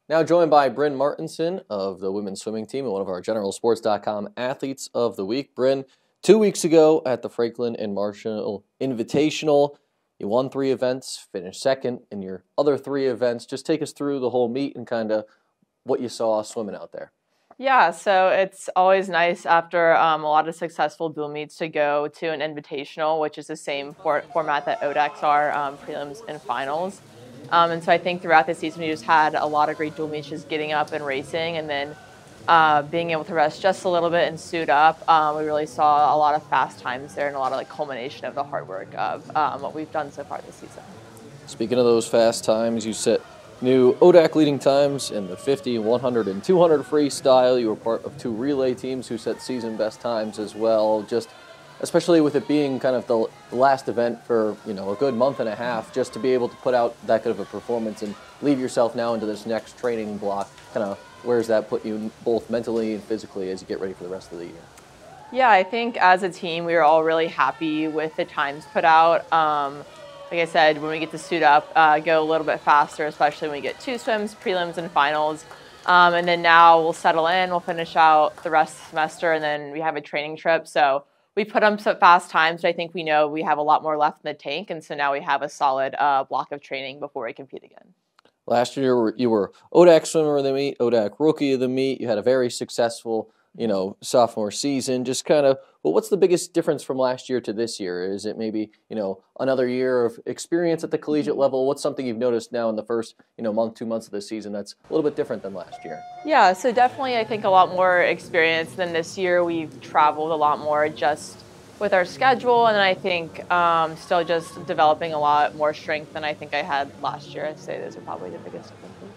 Now joined by Brynn Martinson of the women's swimming team and one of our GeneralSports.com athletes of the week. Brynn, 2 weeks ago at the Franklin and Marshall Invitational, you won 3 events, finished second in your other 3 events. Just take us through the whole meet and kind of what you saw swimming out there. Yeah, so it's always nice after a lot of successful dual meets to go to an invitational, which is the same format that ODACs are, prelims and finals. And so I think throughout the season we just had a lot of great dual meets, just getting up and racing, and then being able to rest just a little bit and suit up. We really saw a lot of fast times there and a lot of culmination of the hard work of what we've done so far this season. Speaking of those fast times, you set new ODAC leading times in the 50, 100, and 200 freestyle. You were part of 2 relay teams who set season best times as well. Just especially with it being kind of the last event for a good month and a half, just to be able to put out that good of a performance and lead yourself now into this next training block. Kind of where does that put you both mentally and physically as you get ready for the rest of the year? Yeah, I think as a team we were all really happy with the times put out. Like I said, when we get to suit up, go a little bit faster, especially when we get 2 swims, prelims, and finals. And then now we'll settle in, we'll finish out the rest of the semester, and then we have a training trip. So we put up some fast times, but I think we know we have a lot more left in the tank, and so now we have a solid block of training before we compete again. Last year you were ODAC swimmer of the meet, ODAC rookie of the meet. You had a very successful sophomore season. Just kind of, well, what's the biggest difference from last year to this year? Is it maybe, another year of experience at the collegiate level? What's something you've noticed now in the first, month, 2 months of the season that's a little bit different than last year? Yeah, so definitely I think a lot more experience than this year. We've traveled a lot more just with our schedule, and I think still just developing a lot more strength than I think I had last year. I'd say those are probably the biggest differences.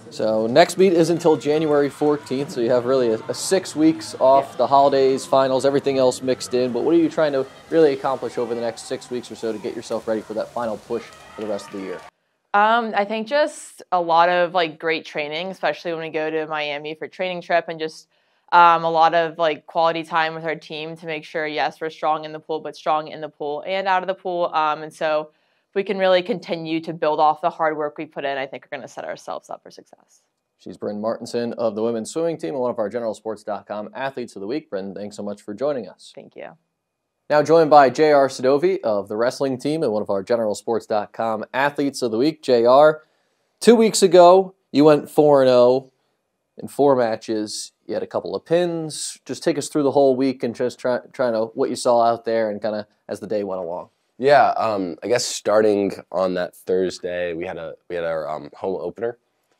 So next meet is until January 14th, so you have really a 6 weeks off, the holidays, finals, everything else mixed in. But what are you trying to really accomplish over the next 6 weeks or so to get yourself ready for that final push for the rest of the year? I think just a lot of great training, especially when we go to Miami for training trip, and just a lot of quality time with our team to make sure, yes, we're strong in the pool, but strong in the pool and out of the pool. And so if we can really continue to build off the hard work we put in, I think we're going to set ourselves up for success. She's Brynn Martinson of the women's swimming team and one of our GeneralSports.com athletes of the week. Brynn, thanks so much for joining us. Thank you. Now joined by JR Sedovy of the wrestling team and one of our GeneralSports.com athletes of the week. JR, 2 weeks ago, you went 4-0 in 4 matches. You had a couple of pins. Just take us through the whole week and just trying to what you saw out there and kind of as the day went along. Yeah, I guess starting on that Thursday, we had our home opener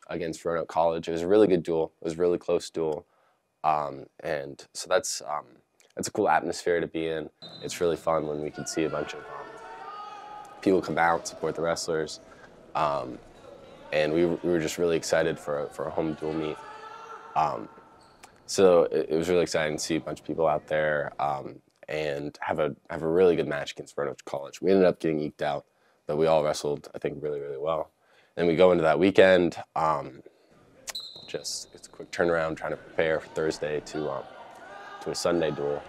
against Roanoke College. It was a really good duel. It was a really close duel, and so that's a cool atmosphere to be in. It's really fun when we can see a bunch of people come out, support the wrestlers, and we were just really excited for a home duel meet. So it was really exciting to see a bunch of people out there. And have a really good match against Roanoke College. We ended up getting eked out, but we all wrestled, I think, really, really well. Then we go into that weekend, it's a quick turnaround, trying to prepare for Thursday to a Sunday duel,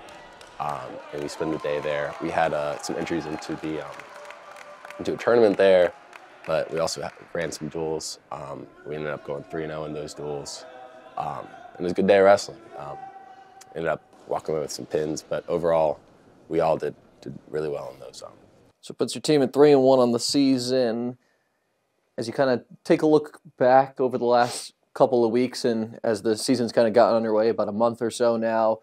and we spend the day there. We had some entries into a tournament there, but we also ran some duels. We ended up going 3-0 in those duels, and it was a good day of wrestling. Ended up walking away with some pins, but overall, we all did really well in those. So it puts your team at 3-1 on the season. As you kind of take a look back over the last couple of weeks and as the season's kind of gotten underway, about a month or so now,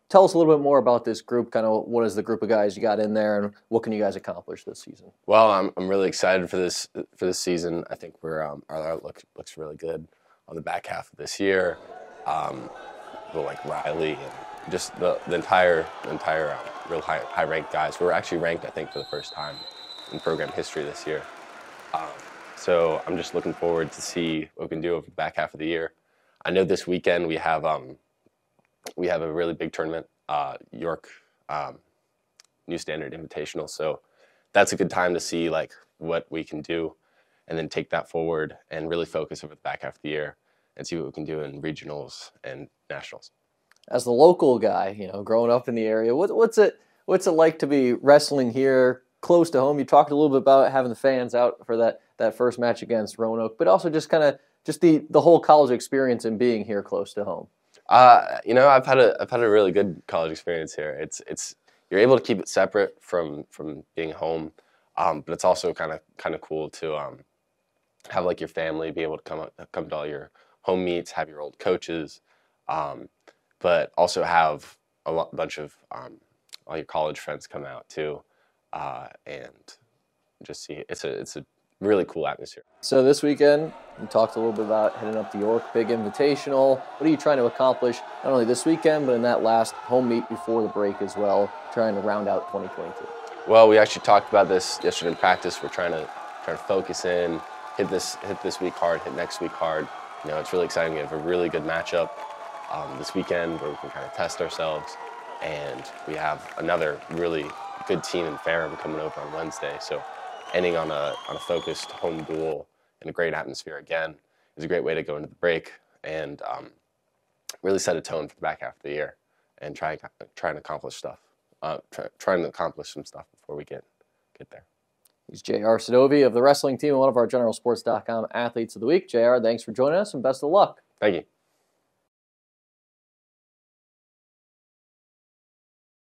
tell us a little bit more about this group, kind of what is the group of guys you got in there and what can you guys accomplish this season? Well, I'm really excited for this season. I think our outlook looks really good on the back half of this year. People like Riley and just the entire real high-ranked guys. We were actually ranked, I think, for the first time in program history this year. So I'm just looking forward to see what we can do over the back half of the year. I know this weekend we have a really big tournament, York New Standard Invitational. So that's a good time to see what we can do, and then take that forward and really focus over the back half of the year and see what we can do in regionals and nationals. As the local guy, growing up in the area, what's it like to be wrestling here close to home? You talked a little bit about having the fans out for that first match against Roanoke, but also just kind of just the whole college experience and being here close to home? I've had a really good college experience here. It's you're able to keep it separate from being home, but it's also kind of cool to have like your family be able to come to all your home meets, have your old coaches, but also have bunch of all your college friends come out too, and just see it's a really cool atmosphere. So this weekend, we talked a little bit about heading up to York, big invitational. What are you trying to accomplish, not only this weekend, but in that last home meet before the break as well, trying to round out 2022? Well, we actually talked about this yesterday in practice. We're trying to focus in, hit this week hard, hit next week hard. It's really exciting. We have a really good matchup this weekend where we can kind of test ourselves, and we have another really good team in Ferrum coming over on Wednesday. So ending on a focused home duel in a great atmosphere again is a great way to go into the break and really set a tone for the back half of the year and trying to accomplish stuff. Trying to accomplish some stuff before we get there. He's J.R. Sedovy of the wrestling team and one of our GeneralSports.com Athletes of the Week. J.R., thanks for joining us and best of luck. Thank you.